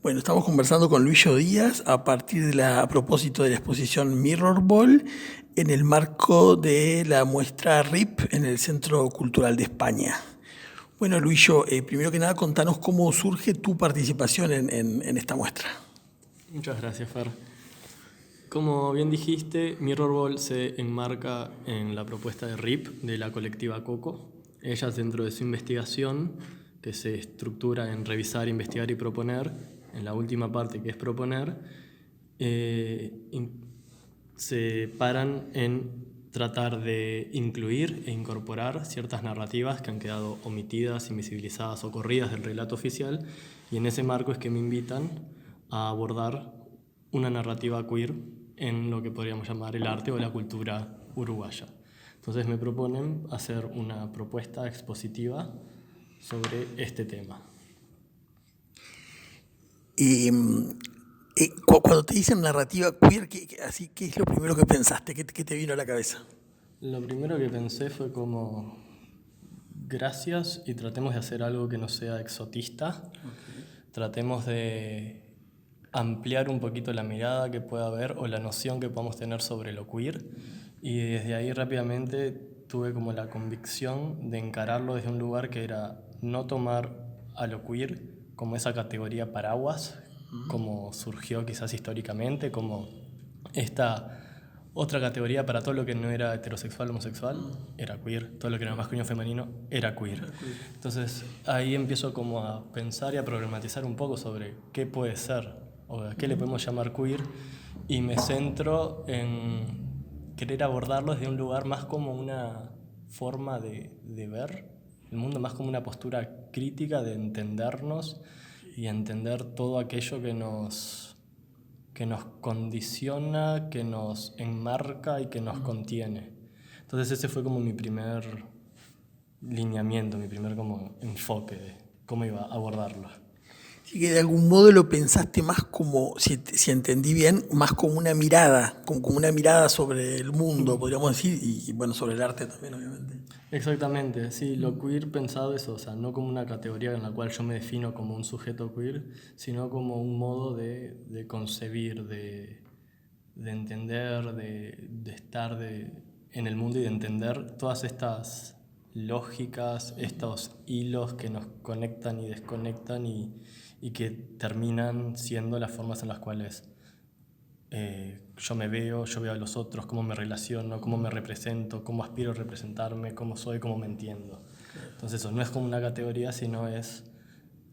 Bueno, estamos conversando con Luillo Díaz a propósito de la exposición Mirror Ball en el marco de la muestra RIP en el Centro Cultural de España. Bueno, Luillo, primero que nada, contanos cómo surge tu participación en esta muestra. Muchas gracias, Fer. Como bien dijiste, Mirrorball se enmarca en la propuesta de RIP de la colectiva Coco. Ellas, dentro de su investigación, que se estructura en revisar, investigar y proponer, en la última parte que es proponer, se paran en tratar de incluir e incorporar ciertas narrativas que han quedado omitidas, invisibilizadas o corridas del relato oficial, y en ese marco es que me invitan a abordar una narrativa queer en lo que podríamos llamar el arte o la cultura uruguaya. Entonces me proponen hacer una propuesta expositiva sobre este tema. Cuando te dicen narrativa queer, ¿qué es lo primero que pensaste? ¿Qué te vino a la cabeza? Lo primero que pensé fue como gracias y tratemos de hacer algo que no sea exotista. Tratemos de ampliar un poquito la mirada que pueda haber o la noción que podamos tener sobre lo queer, y desde ahí rápidamente tuve como la convicción de encararlo desde un lugar que era no tomar a lo queer como esa categoría paraguas, como surgió quizás históricamente, como esta otra categoría para todo lo que no era heterosexual o homosexual, era queer. Todo lo que era masculino o femenino era queer. Entonces ahí empiezo como a pensar y a problematizar un poco sobre qué puede ser o a qué le podemos llamar queer, y me centro en querer abordarlo desde un lugar más como una forma de ver el mundo, más como una postura crítica de entendernos y entender todo aquello que nos condiciona, que nos enmarca y que nos contiene. Entonces ese fue como mi primer lineamiento, mi primer como enfoque de cómo iba a abordarlo. Así que de algún modo lo pensaste más como, si entendí bien, más como una mirada, como una mirada sobre el mundo, podríamos decir, y bueno, sobre el arte también, obviamente. Exactamente, sí, lo queer pensado eso, o sea, no como una categoría en la cual yo me defino como un sujeto queer, sino como un modo de concebir, de entender, de estar en el mundo y de entender todas estas lógicas, estos hilos que nos conectan y desconectan y que terminan siendo las formas en las cuales yo veo a los otros, cómo me relaciono, cómo me represento, cómo aspiro a representarme, cómo soy, cómo me entiendo. Entonces eso no es como una categoría, sino es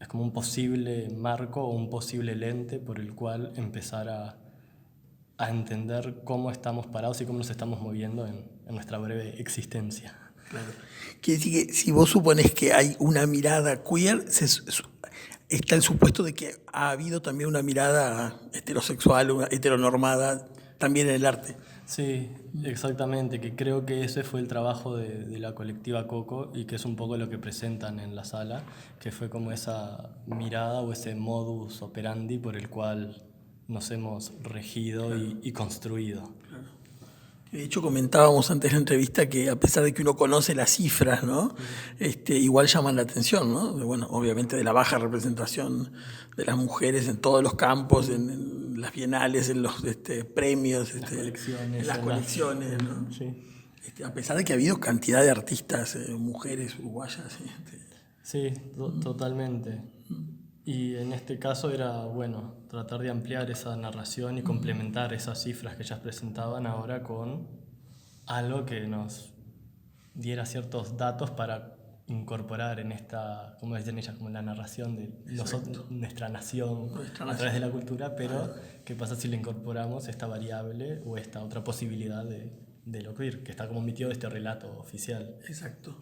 como un posible marco o un posible lente por el cual empezar a entender cómo estamos parados y cómo nos estamos moviendo en nuestra breve existencia. Claro. Quiere decir que si vos suponés que hay una mirada queer, está el supuesto de que ha habido también una mirada heterosexual, una heteronormada, también en el arte. Sí, exactamente, que creo que ese fue el trabajo de la colectiva Coco y que es un poco lo que presentan en la sala, que fue como esa mirada o ese modus operandi por el cual nos hemos regido y construido. De hecho, comentábamos antes de la entrevista que a pesar de que uno conoce las cifras, ¿no? Igual llaman la atención, ¿no? Bueno, obviamente de la baja representación de las mujeres en todos los campos, en las bienales, en los premios, Las colecciones. en las colecciones, ¿no? Sí. A pesar de que ha habido cantidad de artistas, mujeres uruguayas. Sí, totalmente. Y en este caso era, bueno, tratar de ampliar esa narración y complementar esas cifras que ellas presentaban ahora con algo que nos diera ciertos datos para incorporar en esta, como decían ellas, como la narración de nuestra nación a través de la cultura, pero ¿qué pasa si le incorporamos esta variable o esta otra posibilidad de lo queer, que está como omitido de este relato oficial? Exacto.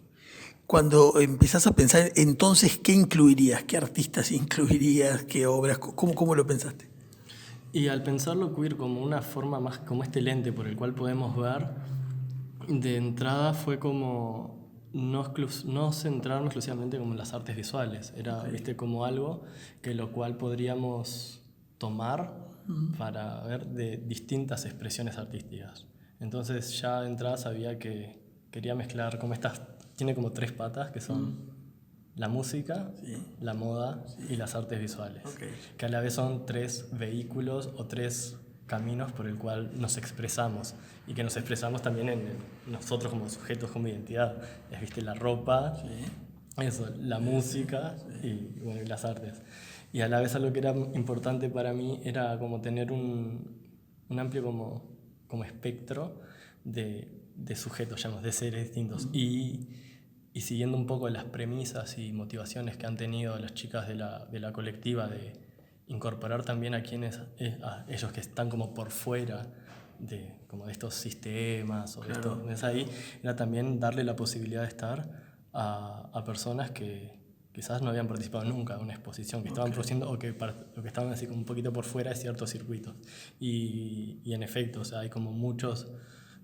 Cuando empezás a pensar, entonces, ¿qué incluirías? ¿Qué artistas incluirías? ¿Qué obras? ¿Cómo lo pensaste? Y al pensarlo queer como una forma más, como este lente por el cual podemos ver, de entrada fue como no centrarnos exclusivamente como en las artes visuales, era como algo que lo cual podríamos tomar para ver de distintas expresiones artísticas. Entonces ya de entrada sabía que quería mezclar como tiene como tres patas que son la música, Sí. la moda y las artes visuales, Okay. que a la vez son 3 vehículos o 3 caminos por el cual nos expresamos y que nos expresamos también en nosotros como sujetos, como identidad. Es, ¿viste? La ropa, Sí. eso, la música y, bueno, y las artes. Y a la vez algo que era importante para mí era como tener un amplio como espectro de sujetos, llamamos, de seres distintos. Y siguiendo un poco las premisas y motivaciones que han tenido las chicas de la colectiva de incorporar también a a ellos que están como por fuera como de estos sistemas o de Claro. estos, ahí, era también darle la posibilidad de estar a personas que quizás no habían participado nunca en una exposición, que estaban produciendo o que estaban así como un poquito por fuera de ciertos circuitos. Y en efecto, o sea, hay como muchos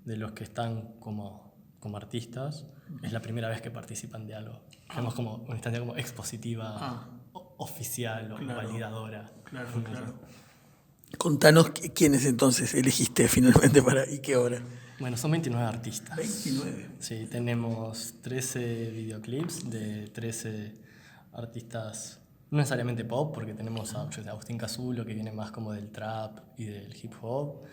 de los que están como artistas, es la primera vez que participan de algo. Tenemos como una instancia como expositiva, oficial o validadora. Claro. Contanos quiénes entonces elegiste finalmente y qué hora. Bueno, son 29 artistas. 29. Sí, tenemos 13 videoclips de 13 artistas, no necesariamente pop, porque tenemos a Agustín Casulo, que viene más como del trap y del hip hop.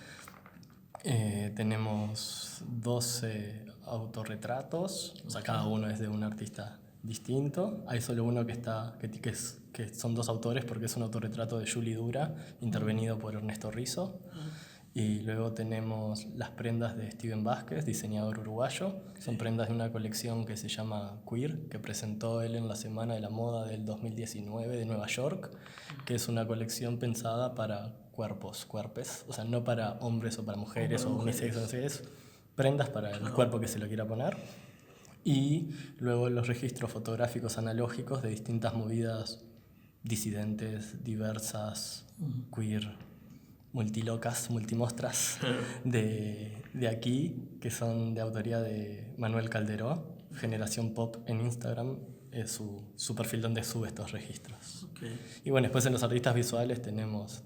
Tenemos 12 autorretratos, o sea, cada uno es de un artista distinto. Hay solo uno que son 2 autores, porque es un autorretrato de Julie Dura, intervenido por Ernesto Rizzo. Y luego tenemos las prendas de Steven Vázquez, diseñador uruguayo. Son prendas de una colección que se llama Queer, que presentó él en la Semana de la Moda del 2019 de Nueva York, que es una colección pensada para cuerpes, o sea, no para hombres o para mujeres o unisex, no sé, es prendas para el cuerpo que se lo quiera poner. Y luego los registros fotográficos analógicos de distintas movidas disidentes, diversas, queer, multilocas, multimostras de aquí, que son de autoría de Manuel Calderó, Generación Pop en Instagram, es su perfil donde sube estos registros. Okay. Y bueno, después en los artistas visuales tenemos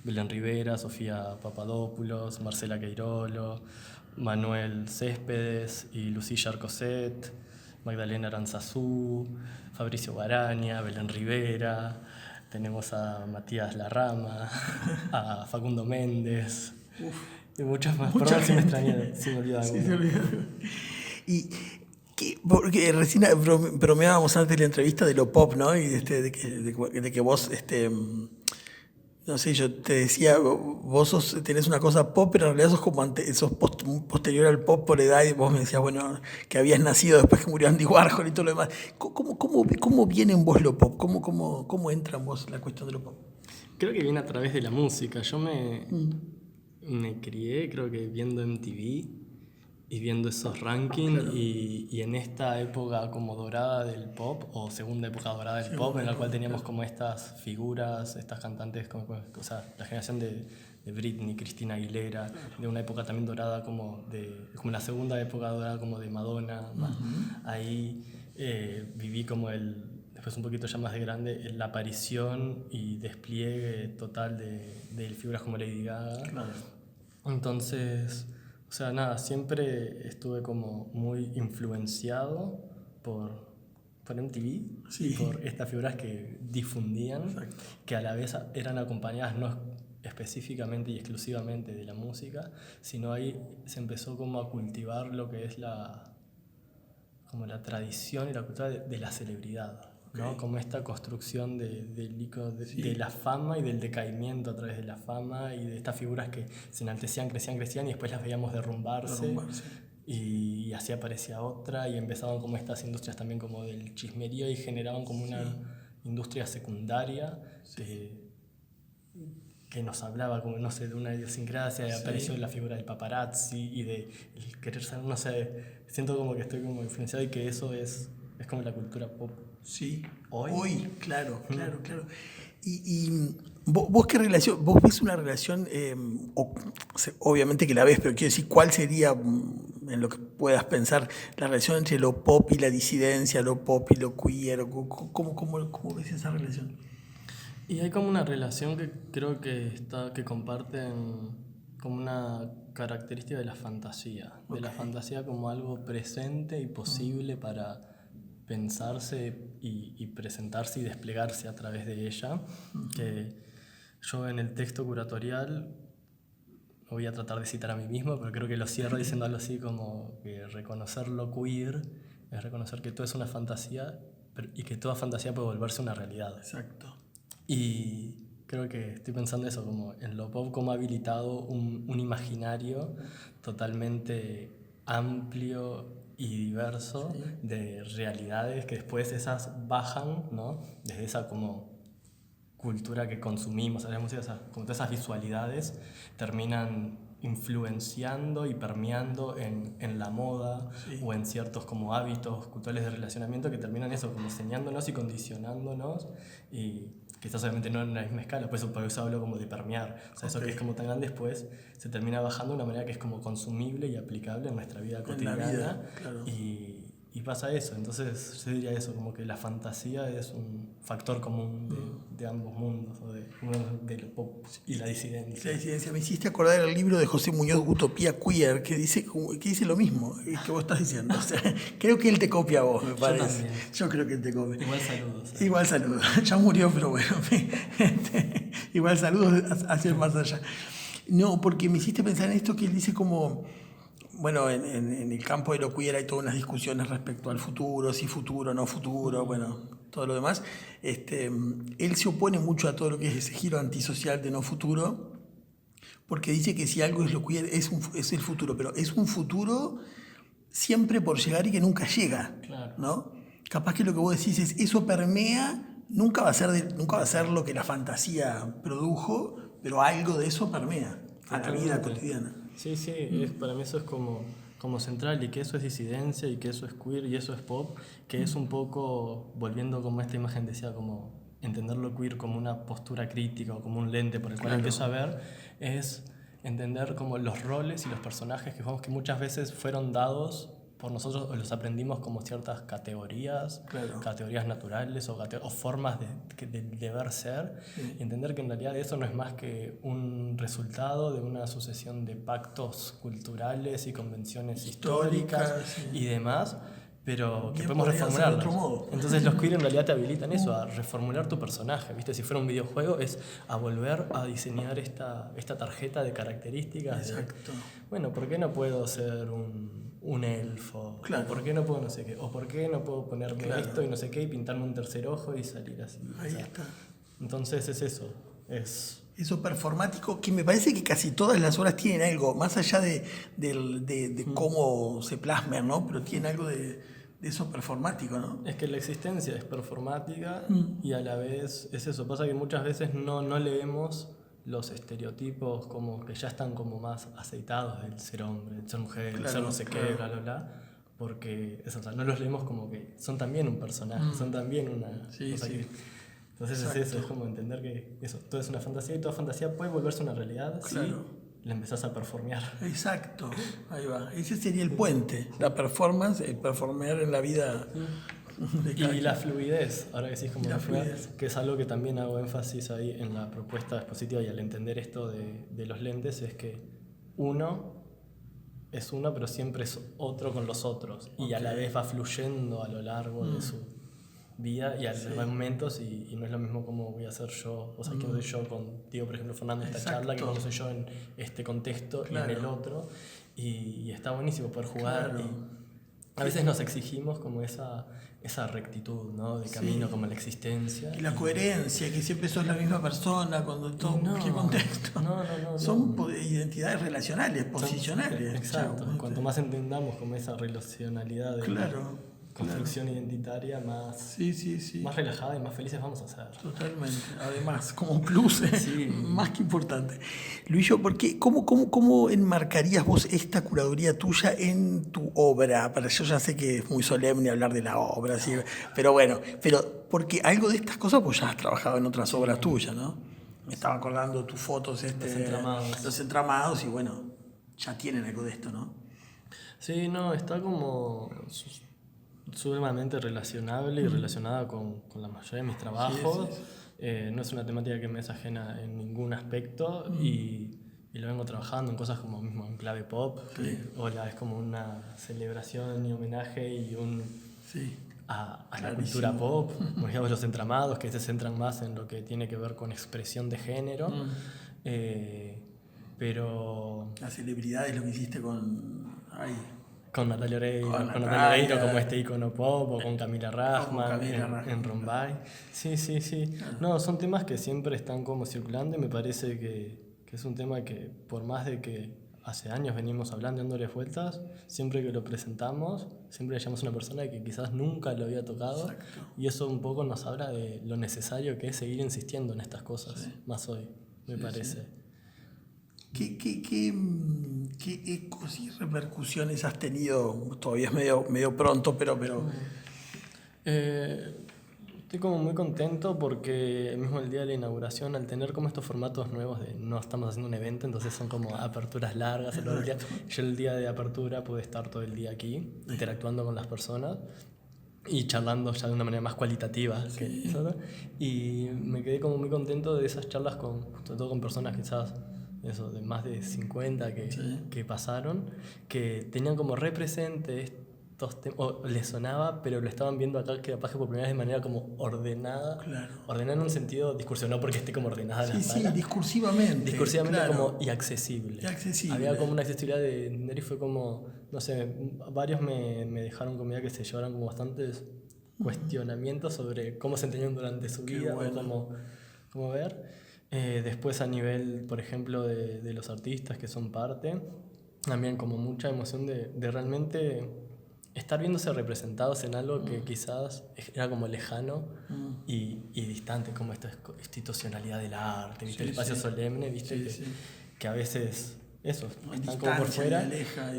Belén Rivera, Sofía Papadopoulos, Marcela Queirolo, Manuel Céspedes y Lucilla Arcoset, Magdalena Aranzazú, Fabricio Guaraña, Belén Rivera. Tenemos a Matías Larrama, a Facundo Méndez y muchos más. Perdón si me extrañé, si me olvidé alguno. Y porque recién bromeábamos antes de la entrevista de lo pop, ¿no? Y de que vos, no sé, yo te decía, vos tenés una cosa pop, pero en realidad sos posterior al pop por edad, y vos me decías, bueno, que habías nacido después que murió Andy Warhol y todo lo demás. ¿Cómo viene en vos lo pop? ¿Cómo entra en vos la cuestión de lo pop? Creo que viene a través de la música. Yo me crié, creo que viendo MTV y viendo esos rankings, claro. Y en esta época como dorada del pop, o segunda época dorada del pop, en la cual teníamos como estas figuras, estas cantantes, o sea, la generación de Britney, Cristina Aguilera, de una época también dorada como la segunda época dorada como de Madonna. Ahí viví como después un poquito ya más de grande, la aparición y despliegue total de figuras como Lady Gaga. Claro. Entonces, o sea, nada, siempre estuve como muy influenciado por MTV, sí, y por estas figuras que difundían. Exacto. Que a la vez eran acompañadas no específicamente y exclusivamente de la música, sino ahí se empezó como a cultivar lo que es como la tradición y la cultura de la celebridad. ¿No? Okay. Como esta construcción de la fama y del decaimiento a través de la fama y de estas figuras que se enaltecían, crecían y después las veíamos derrumbarse. Y así aparecía otra y empezaban como estas industrias también como del chismerío y generaban como una industria secundaria que nos hablaba como, no sé, de una idiosincrasia, y apareció la figura del paparazzi y de el querer ser, no sé, siento como que estoy como influenciado y que eso es como la cultura pop. Sí, hoy, claro. Y vos qué relación, vos ves una relación, obviamente que la ves, pero quiero decir, ¿cuál sería, en lo que puedas pensar, la relación entre lo pop y la disidencia, lo pop y lo queer? ¿Cómo ves esa relación? Y hay como una relación que creo que comparten como una característica de la fantasía, de la fantasía como algo presente y posible para pensarse y presentarse y desplegarse a través de ella. Que yo en el texto curatorial no voy a tratar de citar a mí mismo, pero creo que lo cierro diciendo algo así como que reconocer lo queer es reconocer que todo es una fantasía y que toda fantasía puede volverse una realidad. Exacto. Y creo que estoy pensando eso, como en lo pop, como ha habilitado un imaginario totalmente amplio y diverso de realidades que después esas bajan, ¿no? Desde esa como cultura que consumimos, la música, como todas esas visualidades terminan influenciando y permeando en la moda o en ciertos como hábitos culturales de relacionamiento que terminan eso, como enseñándonos y condicionándonos, y quizás obviamente no en la misma escala, por eso hablo como de permear, o sea, eso que es como tan grande después se termina bajando de una manera que es como consumible y aplicable en nuestra vida cotidiana, vida, claro. Y pasa eso. Entonces yo diría eso, como que la fantasía es un factor común de ambos mundos, o del pop y la disidencia. La disidencia. Me hiciste acordar del libro de José Muñoz, Utopía Queer, que dice lo mismo que vos estás diciendo. O sea, creo que él te copia a vos, me parece. Yo creo que él te copia. Igual saludos. Igual saludos. Ya murió, pero bueno. Igual saludos hacia el más allá. No, porque me hiciste pensar en esto que él dice como... Bueno, en el campo de lo queer hay todas unas discusiones respecto al futuro, si futuro, no futuro, bueno, todo lo demás. Él se opone mucho a todo lo que es ese giro antisocial de no futuro, porque dice que si algo es lo queer es el futuro, pero es un futuro siempre por llegar y que nunca llega, claro. ¿no? Capaz que lo que vos decís es, eso permea, nunca va a ser lo que la fantasía produjo, pero algo de eso permea a la vida cotidiana. Sí, para mí eso es como central, y que eso es disidencia, y que eso es queer, y eso es pop, que es un poco, volviendo como esta imagen decía, como entender lo queer como una postura crítica o como un lente por el cual empiezo a ver, es entender como los roles y los personajes que jugamos, que muchas veces fueron dados por nosotros, o los aprendimos como ciertas categorías, categorías naturales o formas de deber ser, y entender que en realidad eso no es más que un resultado de una sucesión de pactos culturales y convenciones históricas y demás, pero que podemos reformularlas. Entonces los queer en realidad te habilitan eso, a reformular tu personaje, ¿viste? Si fuera un videojuego es a volver a diseñar esta tarjeta de características. Exacto. Bueno, ¿por qué no puedo ser un elfo? Claro. ¿Por qué no puedo no sé qué? ¿O por qué no puedo ponerme esto y no sé qué y pintarme un tercer ojo y salir así? Ahí está. Entonces es eso, eso performático, que me parece que casi todas las obras tienen algo, más allá de cómo se plasman, ¿no? Pero tienen algo de eso performático, ¿no? Es que la existencia es performática y a la vez es eso. Pasa que muchas veces no leemos los estereotipos como que ya están como más aceitados del ser hombre, del ser mujer, del ser no sé qué, bla, bla, bla. Porque eso, o sea, no los leemos como que son también un personaje, son también una... Entonces es eso, es como entender que eso, todo es una fantasía, y toda fantasía puede volverse una realidad si la empezás a performear. Exacto, ahí va. Ese sería el puente, la performance, el performear en la vida. Y la fluidez, ahora que decís como la fluidez, que es algo que también hago énfasis ahí en la propuesta expositiva, y al entender esto de los lentes, es que uno es uno, pero siempre es otro con los otros, y a la vez va fluyendo a lo largo de su vida y hay momentos, y no es lo mismo como voy a hacer yo, o sea, quién soy yo contigo, por ejemplo, Fernando, en esta charla, que cómo soy yo en este contexto y en el otro, y está buenísimo poder jugar, y a veces nos exigimos como esa rectitud, ¿no? De camino, como la existencia. Y la coherencia, que siempre sos la misma persona cuando todo qué contexto. Son identidades relacionales, posicionales. Exacto. Cuanto más entendamos como esa relacionalidad de construcción identitaria, más relajada y más felices vamos a ser. Totalmente. Además, como un plus, más que importante. Luillo, ¿cómo enmarcarías vos esta curaduría tuya en tu obra? Yo ya sé que es muy solemne hablar de la obra, ¿sí? Pero bueno, porque algo de estas cosas vos ya has trabajado en otras obras tuyas, ¿no? Me estaba acordando tus fotos, los entramados, y bueno, ya tienen algo de esto, ¿no? Sí, no, está como sumamente relacionable y relacionada con la mayoría de mis trabajos. No es una temática que me es ajena en ningún aspecto, y lo vengo trabajando en cosas como mismo en clave pop. Hola es como una celebración y homenaje y a la cultura pop, por ejemplo los entramados, que se centran más en lo que tiene que ver con expresión de género. Pero las celebridades, lo que hiciste con... Ay, con Natalia Oreiro, con con Natalia Natalia, Oreiro como este icono pop, o con Camila Rajman en Rombay. Sí. No, son temas que siempre están como circulando y me parece que es un tema que, por más de que hace años venimos hablando y dándole vueltas, siempre que lo presentamos, siempre le llamamos a una persona que quizás nunca lo había tocado. Exacto. Y eso un poco nos habla de lo necesario que es seguir insistiendo en estas cosas, más hoy, me parece. Sí. ¿Qué ecos y repercusiones has tenido? Todavía es medio pronto, pero... Estoy como muy contento porque mismo el día de la inauguración, al tener como estos formatos nuevos de no estamos haciendo un evento, entonces son como aperturas largas. Yo el día de apertura pude estar todo el día aquí, interactuando con las personas y charlando ya de una manera más cualitativa. Y me quedé como muy contento de esas charlas, sobre todo con personas quizás de más de 50 que pasaron, que tenían como represente o les sonaba, pero lo estaban viendo acá que capaz que por primera vez de manera como ordenada. Claro. Ordenada en un sentido discursivo, no porque esté como ordenada la sala. Sí, discursivamente. Claro. Como y accesible. Había como una accesibilidad de entender y fue como, no sé, varios me dejaron comida que se llevaron como bastantes cuestionamientos sobre cómo se entendían durante su vida, o cómo ver. Después a nivel, por ejemplo, de los artistas que son parte, también como mucha emoción de realmente estar viéndose representados en algo que quizás era como lejano y distante, como esta institucionalidad del arte, ¿viste? El espacio solemne, ¿viste? Que a veces están como por fuera.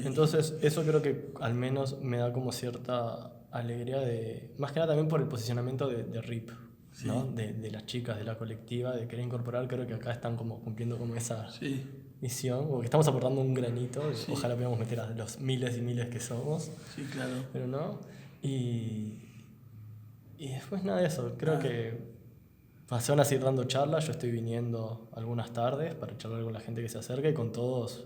Entonces eso creo que al menos me da como cierta alegría, más que nada también por el posicionamiento de RIP, ¿no? De las chicas, de la colectiva, de querer incorporar. Creo que acá están como cumpliendo como esa misión, o que estamos aportando un granito. Ojalá podamos meter a los miles y miles que somos. Sí, claro. Pero no. Y después nada de eso. Creo que se van a seguir dando charlas. Yo estoy viniendo algunas tardes para charlar con la gente que se acerca, y con todos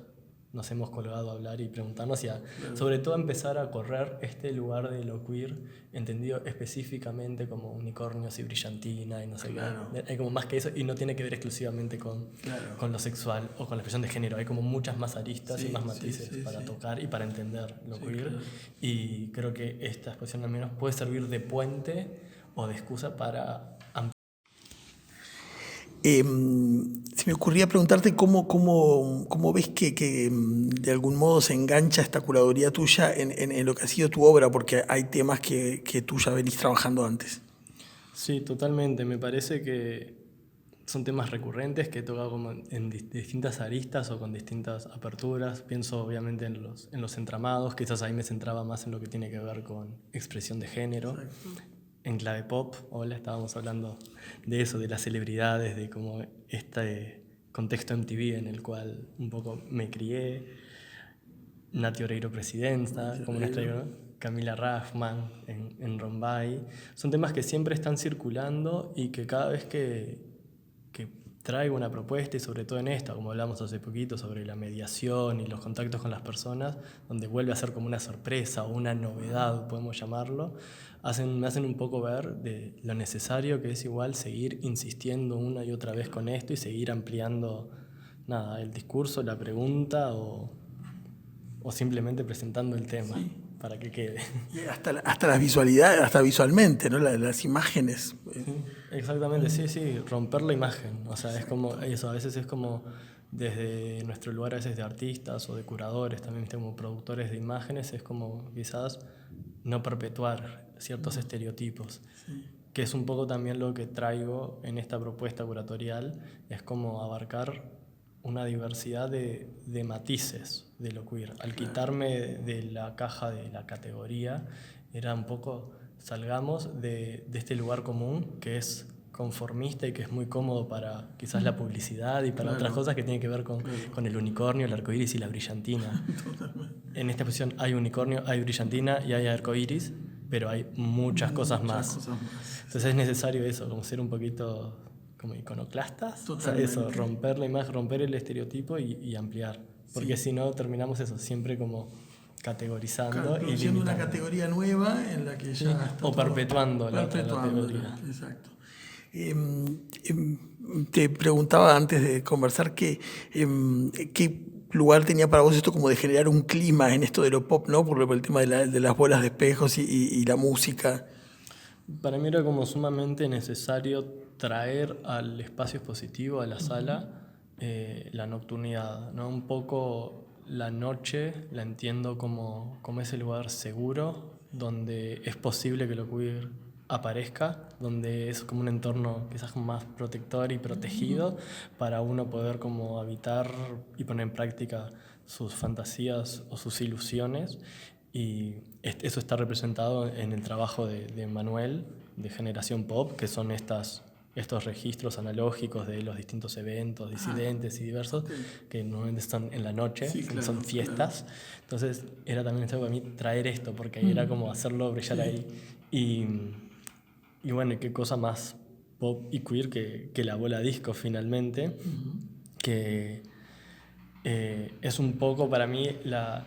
nos hemos colgado a hablar y preguntarnos sobre todo empezar a correr este lugar de lo queer entendido específicamente como unicornios y brillantina y no sé qué. Hay como más que eso, y no tiene que ver exclusivamente con lo sexual o con la expresión de género. Hay como muchas más aristas y más matices para tocar y para entender lo queer. Claro. Y creo que esta exposición al menos puede servir de puente o de excusa para se me ocurría preguntarte cómo ves que de algún modo se engancha esta curaduría tuya en lo que ha sido tu obra, porque hay temas que tú ya venís trabajando antes. Sí, totalmente. Me parece que son temas recurrentes que he tocado como en distintas aristas o con distintas aperturas. Pienso obviamente en los entramados, quizás ahí me centraba más en lo que tiene que ver con expresión de género. Exacto. En clave pop, estábamos hablando de eso, de las celebridades, de como este contexto MTV en el cual un poco me crié. Nati Oreiro presidenta, como nos traigo, ¿no? Camila Rajman en Rombay. Son temas que siempre están circulando y que cada vez que traigo una propuesta, y sobre todo en esta, como hablamos hace poquito sobre la mediación y los contactos con las personas, donde vuelve a ser como una sorpresa o una novedad, podemos llamarlo, me hacen un poco ver de lo necesario que es igual seguir insistiendo una y otra vez con esto y seguir ampliando el discurso, la pregunta o simplemente presentando el tema para que quede. Hasta las visualidades, hasta visualmente, ¿no? Las imágenes. Exactamente, sí, romper la imagen. O sea, es como eso, a veces es como desde nuestro lugar, a veces de artistas o de curadores, también como productores de imágenes, es como quizás no perpetuar ciertos estereotipos, que es un poco también lo que traigo en esta propuesta curatorial, es como abarcar una diversidad de matices de lo queer. Al quitarme de la caja de la categoría, era un poco, salgamos de este lugar común que es conformista y que es muy cómodo para quizás la publicidad y para otras cosas que tienen que ver con el unicornio, el arcoíris y la brillantina. En esta posición hay unicornio, hay brillantina y hay arcoíris, pero hay muchas cosas más. Entonces es necesario eso, como ser un poquito como iconoclastas. O sea, eso, romper la imagen, romper el estereotipo y ampliar. Porque si no terminamos eso, siempre como categorizando y produciendo una limitando. categoría nueva en la que ya está O perpetuando la otra perpetuándola, categoría. exacto. Te preguntaba antes de conversar qué lugar tenía para vos esto como de generar un clima en esto de lo pop, ¿no? Por el tema de las bolas de espejos y la música. Para mí era como sumamente necesario traer al espacio expositivo, a la sala, la nocturnidad, ¿no? Un poco la noche la entiendo como ese lugar seguro donde es posible que lo queer aparezca, donde es como un entorno quizás más protector y protegido para uno poder como habitar y poner en práctica sus fantasías o sus ilusiones. Y eso está representado en el trabajo de Manuel, de Generación Pop, que son estos registros analógicos de los distintos eventos disidentes y diversos, que normalmente están en la noche, sí, claro, son fiestas. Claro. Entonces era también necesario para mí traer esto, porque ahí era como hacerlo brillar ahí. Y bueno, qué cosa más pop y queer que la bola disco finalmente, que es un poco para mí la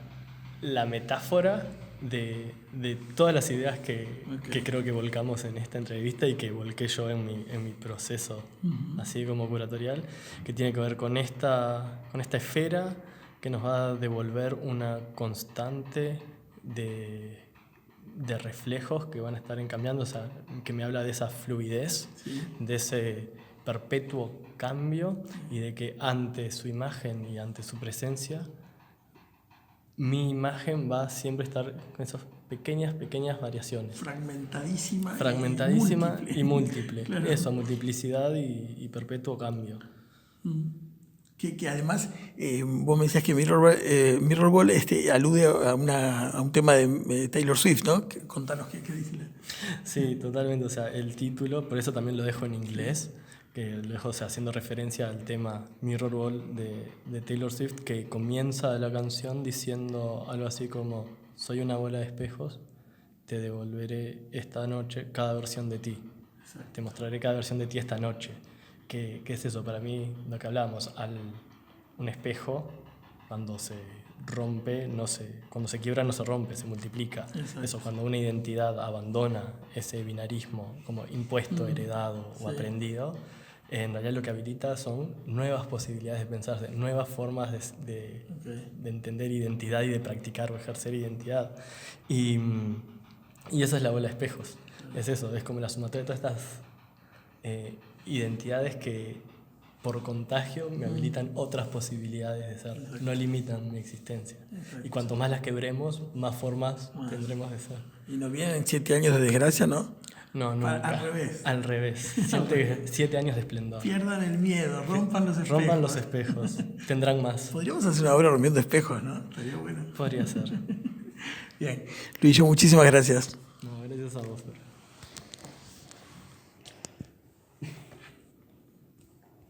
metáfora de todas las ideas que creo que volcamos en esta entrevista y que volqué yo en mi proceso, así como curatorial, que tiene que ver con esta esfera que nos va a devolver una constante de reflejos que van a estar cambiando, o sea, que me habla de esa fluidez, sí, de ese perpetuo cambio y de que ante su imagen y ante su presencia mi imagen va a siempre estar con esas pequeñas variaciones. Fragmentadísima y múltiple. Claro. Eso, multiplicidad y perpetuo cambio. Que además, vos me decías que Mirrorball alude a un tema de Taylor Swift, ¿no? Contanos qué dice. Sí, totalmente. O sea, el título, por eso también lo dejo en inglés, que lo dejo, o sea, haciendo referencia al tema Mirrorball de Taylor Swift, que comienza la canción diciendo algo así como: soy una bola de espejos, te devolveré esta noche cada versión de ti. Exacto. Te mostraré cada versión de ti esta noche. ¿Qué es eso? Para mí, lo que hablábamos, un espejo, cuando se rompe, cuando se quiebra no se rompe, se multiplica. Exacto. Eso, cuando una identidad abandona ese binarismo como impuesto, heredado o aprendido, en realidad lo que habilita son nuevas posibilidades de pensarse, nuevas formas de entender identidad y de practicar o ejercer identidad. Y esa es la bola de espejos. Es eso, es como la sumatoria de todas estas identidades que por contagio me habilitan otras posibilidades de ser. Exacto. No limitan mi existencia. Exacto. Y cuanto más las quebremos, más formas tendremos de ser. Y nos vienen 7 años de desgracia, ¿no? No, nunca. Al revés. 7 años de esplendor. Pierdan el miedo, rompan los espejos. Rompan los espejos. Tendrán más. Podríamos hacer una obra rompiendo espejos, ¿no? Estaría bueno. Podría ser. Bien. Luis, muchísimas gracias.